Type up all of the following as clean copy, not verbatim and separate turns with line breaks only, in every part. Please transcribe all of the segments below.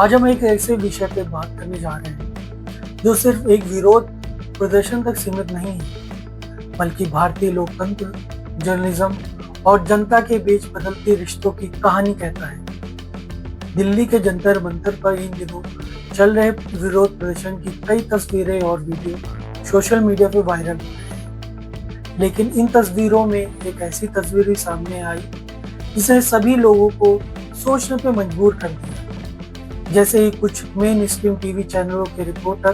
आज हम एक ऐसे विषय पे बात करने जा रहे हैं जो सिर्फ एक विरोध प्रदर्शन तक सीमित नहीं है, बल्कि भारतीय लोकतंत्र, जर्नलिज्म और जनता के बीच बदलते रिश्तों की कहानी कहता है। दिल्ली के जंतर मंतर पर इन दिनों चल रहे विरोध प्रदर्शन की कई तस्वीरें और वीडियो सोशल मीडिया पे वायरल हो रहे हैं। लेकिन इन तस्वीरों में एक ऐसी तस्वीर भी सामने आई जिसने सभी लोगों को सोचने पे मजबूर कर दिया। जैसे ही कुछ मेन स्ट्रीम टीवी चैनलों के रिपोर्टर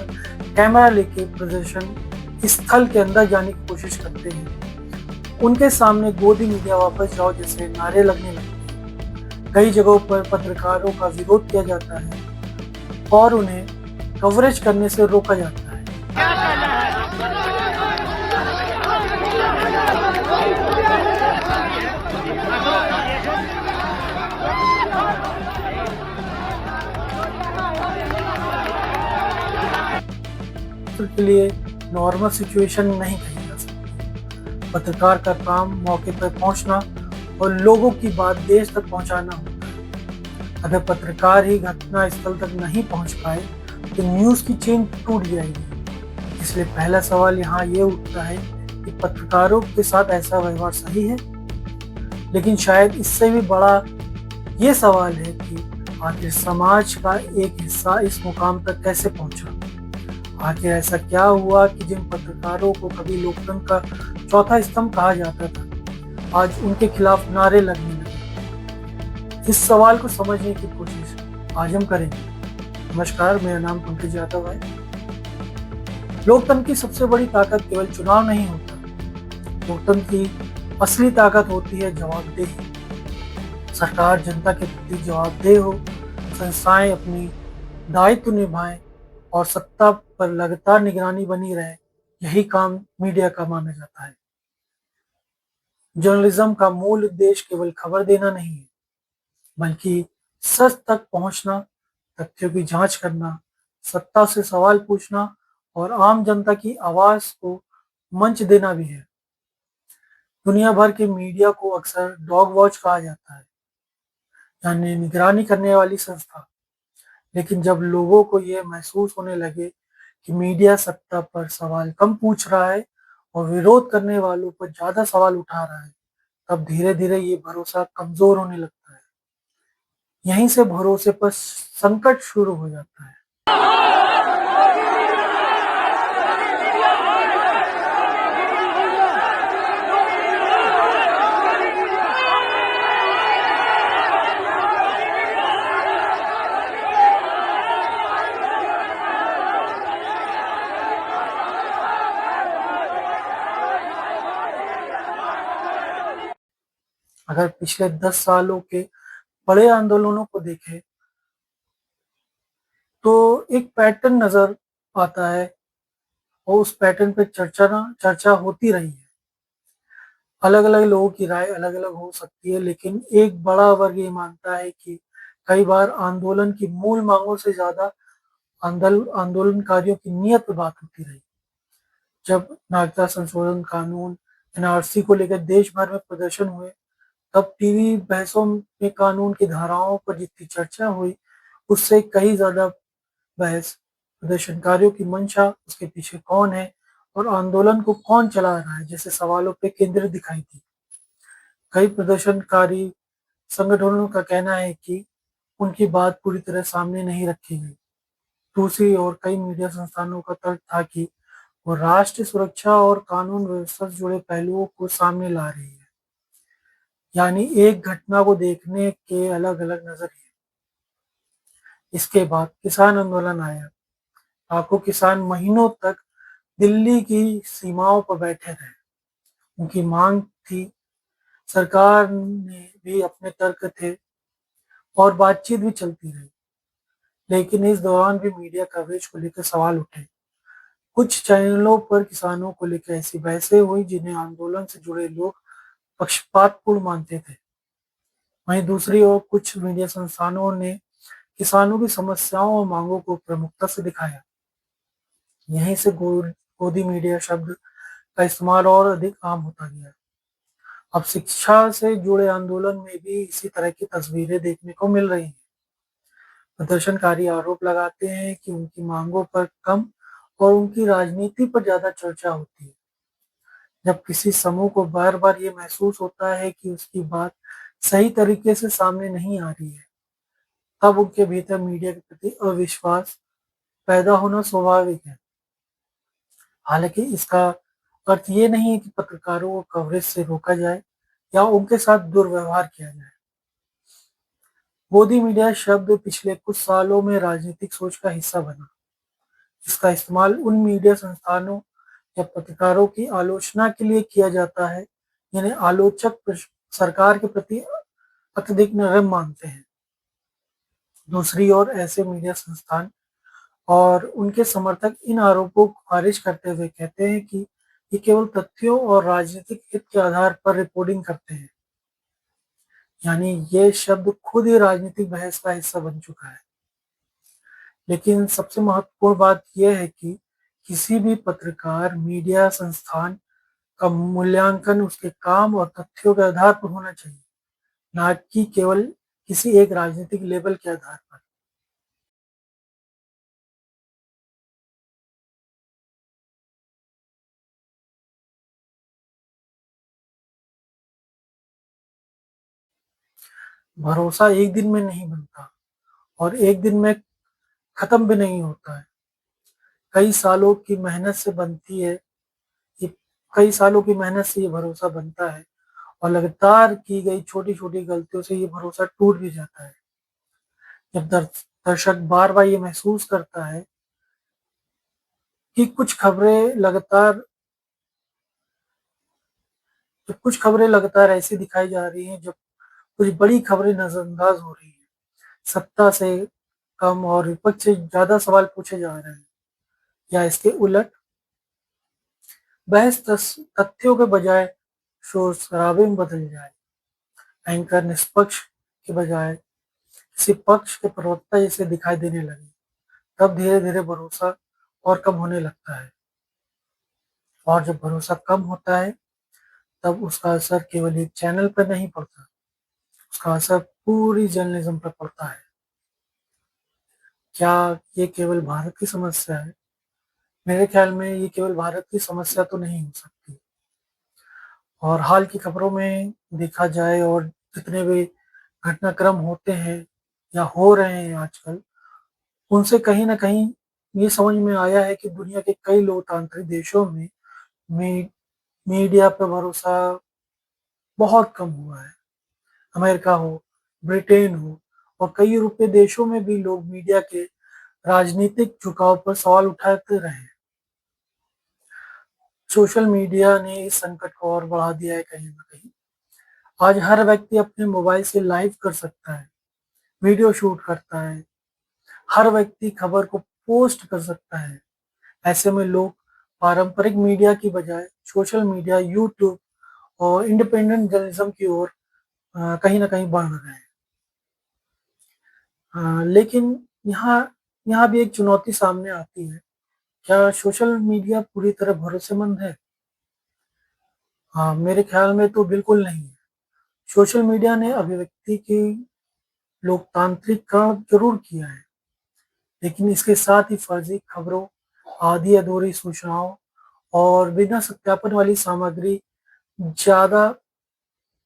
कैमरा लेके प्रदर्शन स्थल के अंदर जाने की कोशिश करते हैं, उनके सामने गोदी मीडिया वापस जाओ जैसे नारे लगने लगते हैं। कई जगहों पर पत्रकारों का विरोध किया जाता है और उन्हें कवरेज करने से रोका जाता है। के लिए नॉर्मल सिचुएशन नहीं कही जा सकती। पत्रकार का काम मौके पर पहुंचना और लोगों की बात देश तक पहुंचाना होता है। अगर पत्रकार ही घटना स्थल तक नहीं पहुंच पाए तो न्यूज़ की चेन टूट जाएगी। इसलिए पहला सवाल यहाँ ये उठता है कि पत्रकारों के साथ ऐसा व्यवहार सही है। लेकिन शायद इससे भी बड़ा ये सवाल है कि आखिर समाज का एक हिस्सा इस मुकाम तक कैसे पहुंचा। आखिर ऐसा क्या हुआ कि जिन पत्रकारों को कभी लोकतंत्र का चौथा स्तंभ कहा जाता था, आज उनके खिलाफ नारे लगने लगे। इस सवाल को समझने की कोशिश आज हम करेंगे। नमस्कार, मेरा नाम पंकज यादव है। लोकतंत्र की सबसे बड़ी ताकत केवल चुनाव नहीं होता। लोकतंत्र की असली ताकत होती है जवाबदेही। सरकार जनता के प्रति जवाबदेह हो, संस्थाएं अपनी दायित्व निभाएं और सत्ता पर लगातार निगरानी बनी रहे, यही काम मीडिया का माना जाता है। जर्नलिज्म का मूल उद्देश्य केवल खबर देना नहीं है, बल्कि सच तक पहुंचना, तथ्यों की जांच करना, सत्ता से सवाल पूछना और आम जनता की आवाज को मंच देना भी है। दुनिया भर के मीडिया को अक्सर डॉग वॉच कहा जाता है, यानी निगरानी करने वाली संस्था। लेकिन जब लोगों को यह महसूस होने लगे कि मीडिया सत्ता पर सवाल कम पूछ रहा है और विरोध करने वालों पर ज्यादा सवाल उठा रहा है, तब धीरे धीरे ये भरोसा कमजोर होने लगता है। यहीं से भरोसे पर संकट शुरू हो जाता है। अगर पिछले 10 सालों के बड़े आंदोलनों को देखें तो एक पैटर्न नजर आता है और उस पैटर्न पे चर्चा होती रही है। अलग अलग लोगों की राय अलग अलग हो सकती है, लेकिन एक बड़ा वर्ग ये मानता है कि कई बार आंदोलन की मूल मांगों से ज्यादा आंदोलनकारियों की नीयत पे बात होती रही। जब नागरिकता संशोधन कानून एनआरसी को लेकर देश भर में प्रदर्शन हुए, तब टीवी बहसों में कानून की धाराओं पर जितनी चर्चा हुई, उससे कहीं ज्यादा बहस प्रदर्शनकारियों की मंशा, उसके पीछे कौन है और आंदोलन को कौन चला रहा है जैसे सवालों पे केंद्रित दिखाई दी। कई प्रदर्शनकारी संगठनों का कहना है कि उनकी बात पूरी तरह सामने नहीं रखी गई। दूसरी ओर कई मीडिया संस्थानों का तर्क था कि वो राष्ट्रीय सुरक्षा और कानून व्यवस्था से जुड़े पहलुओं को सामने ला रही है, यानी एक घटना को देखने के अलग अलग नजरिए। इसके बाद किसान आंदोलन आया। लाखों किसान महीनों तक दिल्ली की सीमाओं पर बैठे रहे। उनकी मांग थी, सरकार ने भी अपने तर्क थे और बातचीत भी चलती रही। लेकिन इस दौरान भी मीडिया कवरेज को लेकर सवाल उठे। कुछ चैनलों पर किसानों को लेकर ऐसी बहसें हुई जिन्हें आंदोलन से जुड़े लोग पक्षपातपूर्ण मानते थे। वहीं दूसरी ओर कुछ मीडिया संस्थानों ने किसानों की समस्याओं और मांगों को प्रमुखता से दिखाया। यहीं से गोदी मीडिया शब्द का इस्तेमाल और अधिक आम होता गया। अब शिक्षा से जुड़े आंदोलन में भी इसी तरह की तस्वीरें देखने को मिल रही हैं। प्रदर्शनकारी आरोप लगाते हैं कि उनकी मांगों पर कम और उनकी राजनीति पर ज़्यादा चर्चा होती है। जब किसी समूह को बार-बार ये महसूस होता है कि उसकी बात सही तरीके से सामने नहीं आ रही है, तब उनके भीतर मीडिया के प्रति अविश्वास पैदा होना स्वाभाविक है। हालाँकि इसका अर्थ ये नहीं है कि पत्रकारों को कवरेज से रोका जाए या उनके साथ दुर्व्यवहार किया जाए। गोदी मीडिया शब्द पिछले कुछ सालों में राजनीतिक सोच का हिस्सा बना। इसका इस्तेमाल उन मीडिया संस्थानों या पत्रकारों की आलोचना के लिए किया जाता है, जिन्हें आलोचक सरकार के प्रति अत्यधिक नरम मानते हैं। दूसरी ओर ऐसे मीडिया संस्थान और उनके समर्थक इन आरोपों को खारिज करते हुए कहते हैं कि ये केवल तथ्यों और राजनीतिक हित के आधार पर रिपोर्टिंग करते हैं। यानी ये शब्द खुद ही राजनीतिक बहस का हिस्सा बन चुका है। लेकिन सबसे महत्वपूर्ण बात यह है कि किसी भी पत्रकार, मीडिया संस्थान का मूल्यांकन उसके काम और तथ्यों के आधार पर होना चाहिए, ना कि केवल किसी एक राजनीतिक लेबल के आधार पर। भरोसा एक दिन में नहीं बनता और एक दिन में खत्म भी नहीं होता है। कई सालों की मेहनत से बनती है ये कई सालों की मेहनत से ये भरोसा बनता है और लगातार की गई छोटी-छोटी गलतियों से ये भरोसा टूट भी जाता है। जब दर्शक बार-बार ये महसूस करता है कि कुछ खबरें लगातार ऐसी दिखाई जा रही हैं, जब कुछ बड़ी खबरें नज़रअंदाज हो रही हैं। सत्ता से कम और विपक्ष से ज़्यादा सवाल पूछे जा रहे हैं या इसके उलट बहस तथ्यों के बजाय शोर-शराबे में बदल जाए। एंकर निष्पक्ष के बजाय किसी पक्ष के प्रवक्ता जैसे दिखाई देने लगे, तब धीरे-धीरे भरोसा और कम होने लगता है। और जब भरोसा कम होता है, तब उसका असर केवल एक चैनल पर नहीं पड़ता, उसका असर पूरी जर्नलिज्म पर पड़ता है। क्या ये केवल भारत की समस्या है? मेरे ख्याल में ये केवल भारत की समस्या तो नहीं हो सकती। और हाल की खबरों में देखा जाए और जितने भी घटनाक्रम होते हैं या हो रहे हैं आजकल, उनसे कहीं न कहीं ये समझ में आया है कि दुनिया के कई लोकतांत्रिक देशों में मी मीडिया पे भरोसा बहुत कम हुआ है। अमेरिका हो, ब्रिटेन हो और कई यूरोपीय देशों में भी लोग मीडिया के राजनीतिक झुकाव पर सवाल उठाते रहे हैं। सोशल मीडिया ने इस संकट को और बढ़ा दिया है कहीं न कहीं। आज हर व्यक्ति अपने मोबाइल से लाइव कर सकता है, वीडियो शूट करता है, हर व्यक्ति खबर को पोस्ट कर सकता है। ऐसे में लोग पारंपरिक मीडिया की बजाय सोशल मीडिया, यूट्यूब और इंडिपेंडेंट जर्नलिज्म की ओर कहीं न कहीं बढ़ रहे हैं। लेकिन यहाँ यहाँ भी एक चुनौती सामने आती है। क्या सोशल मीडिया पूरी तरह भरोसेमंद है? हाँ, मेरे ख्याल में तो बिल्कुल नहीं है। सोशल मीडिया ने अभिव्यक्ति की लोकतांत्रिकरण ज़रूर किया है, लेकिन इसके साथ ही फर्जी खबरों, आधी-अधूरी सूचनाओं और बिना सत्यापन वाली सामग्री ज़्यादा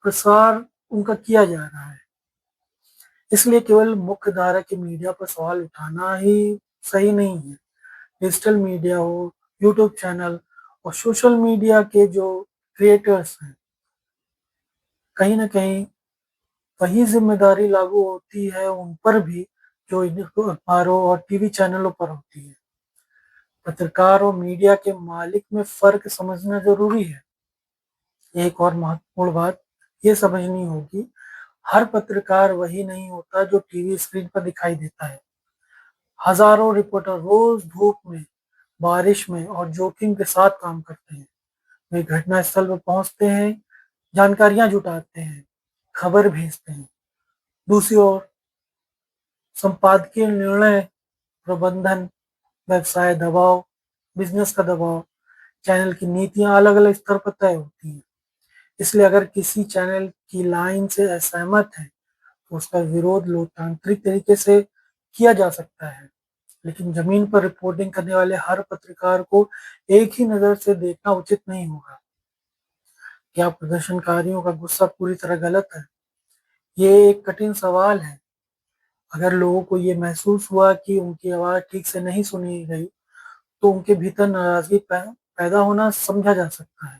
प्रसार उनका किया जा रहा है। इसलिए केवल मुख्य धारा की मीडिया पर सवाल उठाना ही सही नहीं है। डिजिटल मीडिया हो, यूट्यूब चैनल और सोशल मीडिया के जो क्रिएटर्स हैं, कहीं न कहीं वही ज़िम्मेदारी लागू होती है उन पर भी, जो इन अखबारों और टीवी चैनलों पर होती है। पत्रकार और मीडिया के मालिक में फ़र्क समझना ज़रूरी है। एक और महत्वपूर्ण बात ये समझनी होगी, हर पत्रकार वही नहीं होता जो टीवी स्क्रीन पर दिखाई देता है। हज़ारों रिपोर्टर रोज़ धूप में, बारिश में और जोखिम के साथ काम करते हैं। वे घटनास्थल पर पहुँचते हैं, जानकारियाँ जुटाते हैं, खबर भेजते हैं। दूसरी ओर संपादकीय निर्णय, प्रबंधन, व्यवसाय दबाव, बिज़नेस का दबाव, चैनल की नीतियाँ अलग-अलग स्तर पर तय होती हैं। इसलिए अगर किसी चैनल की लाइन से असहमत हैं, तो उसका विरोध लोकतांत्रिक तरीके से किया जा सकता है, लेकिन जमीन पर रिपोर्टिंग करने वाले हर पत्रकार को एक ही नज़र से देखना उचित नहीं होगा। क्या प्रदर्शनकारियों का गुस्सा पूरी तरह गलत है? ये एक कठिन सवाल है। अगर लोगों को ये महसूस हुआ कि उनकी आवाज़ ठीक से नहीं सुनी गई, तो उनके भीतर नाराज़गी पैदा होना समझा जा सकता है।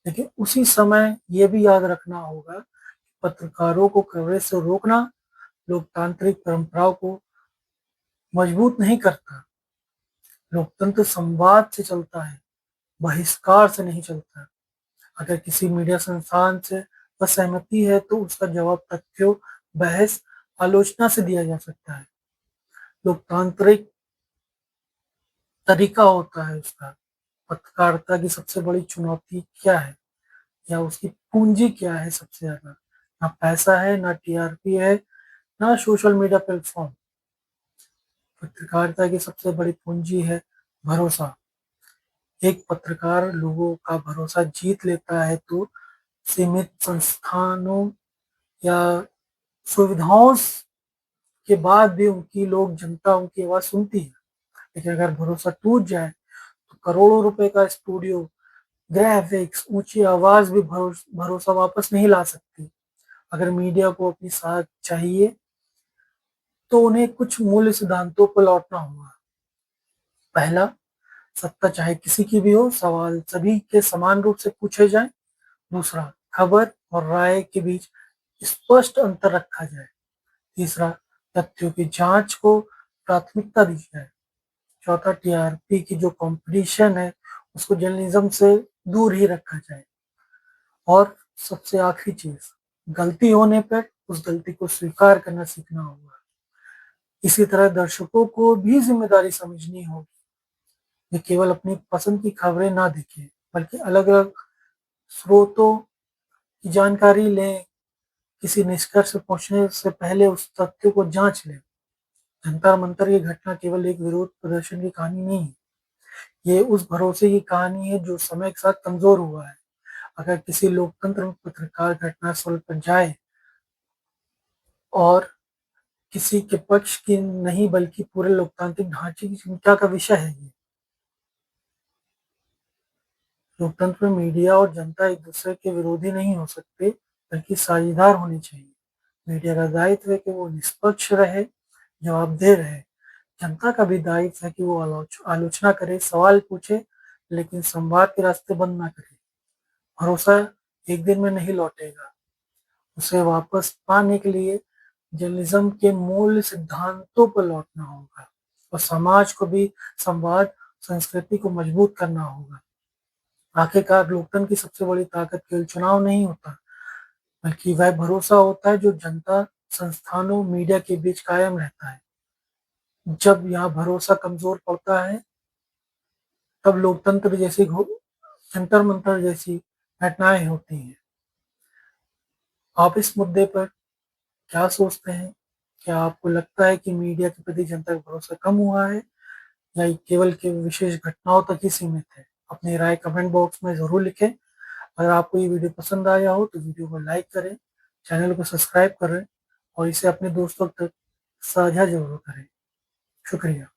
लेकिन उसी समय ये भी याद रखना होगा, पत्रकारों को कवरेज से रोकना लोकतांत्रिक परंपराओं को मजबूत नहीं करता। लोकतंत्र संवाद से चलता है, बहिष्कार से नहीं चलता। अगर किसी मीडिया संस्थान से असहमति है तो उसका जवाब तथ्यों, बहस, आलोचना से दिया जा सकता है। लोकतांत्रिक तरीका होता है उसका। पत्रकारिता की सबसे बड़ी चुनौती क्या है या उसकी पूंजी क्या है? सबसे ज्यादा ना पैसा है, ना टीआरपी है, ना सोशल मीडिया प्लेटफॉर्म। पत्रकारिता की सबसे बड़ी पूंजी है भरोसा। एक पत्रकार लोगों का भरोसा जीत लेता है तो सीमित संस्थानों या सुविधाओं के बाद भी उनकी लोग जनता उनकी आवाज सुनती है। लेकिन अगर भरोसा टूट जाए तो करोड़ों रुपए का स्टूडियो, ग्राफिक्स, ऊंची आवाज भी भरोसा वापस नहीं ला सकती। अगर मीडिया को अपनी साथ चाहिए तो उन्हें कुछ मूल्य सिद्धांतों पर लौटना होगा। पहला, सत्ता चाहे किसी की भी हो, सवाल सभी के समान रूप से पूछे जाएं। दूसरा, खबर और राय के बीच स्पष्ट अंतर रखा जाए। तीसरा, तथ्यों की जांच को प्राथमिकता दी जाए। चौथा, टीआरपी की जो कंपटीशन है उसको जर्नलिज्म से दूर ही रखा जाए। और सबसे आखिरी चीज, गलती होने पर उस गलती को स्वीकार करना सीखना होगा। इसी तरह दर्शकों को भी जिम्मेदारी समझनी होगी। वे केवल अपनी पसंद की खबरें ना देखें, बल्कि अलग अलग स्रोतों की जानकारी लें। किसी निष्कर्ष पर पहुंचने से पहले उस तथ्य को जांच लें। जंतर मंतर की घटना केवल एक विरोध प्रदर्शन की कहानी नहीं है, ये उस भरोसे की कहानी है जो समय के साथ कमजोर हुआ है। अगर किसी लोकतंत्र में पत्रकार घटनास्थल पर जाए और किसी के पक्ष की नहीं बल्कि पूरे लोकतांत्रिक ढांचे की चिंता का विषय है ये। लोकतंत्र में मीडिया और जनता एक दूसरे के विरोधी नहीं हो सकते, बल्कि साझेदार होनी चाहिए। मीडिया का दायित्व है कि वो निष्पक्ष रहे, जवाबदेह रहे। जनता का भी दायित्व है कि वो आलोचना करे, सवाल पूछे, लेकिन संवाद के रास्ते बंद ना करे। भरोसा एक दिन में नहीं लौटेगा। उसे वापस पाने के लिए जर्नलिज्म के मूल सिद्धांतों पर लौटना होगा और समाज को भी संवाद संस्कृति को मजबूत करना होगा। आखिरकार लोकतंत्र की सबसे बड़ी ताकत केवल चुनाव नहीं होता, बल्कि वह भरोसा होता है जो जनता, संस्थानों, मीडिया के बीच कायम रहता है। जब यहाँ भरोसा कमजोर पड़ता है, तब लोकतंत्र जैसी जंतर मंतर जैसी घटनाएं होती हैं। आप इस मुद्दे पर क्या सोचते हैं? क्या आपको लगता है कि मीडिया के प्रति जनता का भरोसा कम हुआ है या ये केवल के विशेष घटनाओं तक ही सीमित है? अपनी राय कमेंट बॉक्स में ज़रूर लिखें। अगर आपको ये वीडियो पसंद आया हो तो वीडियो को लाइक करें, चैनल को सब्सक्राइब करें और इसे अपने दोस्तों तक साझा जरूर करें। शुक्रिया।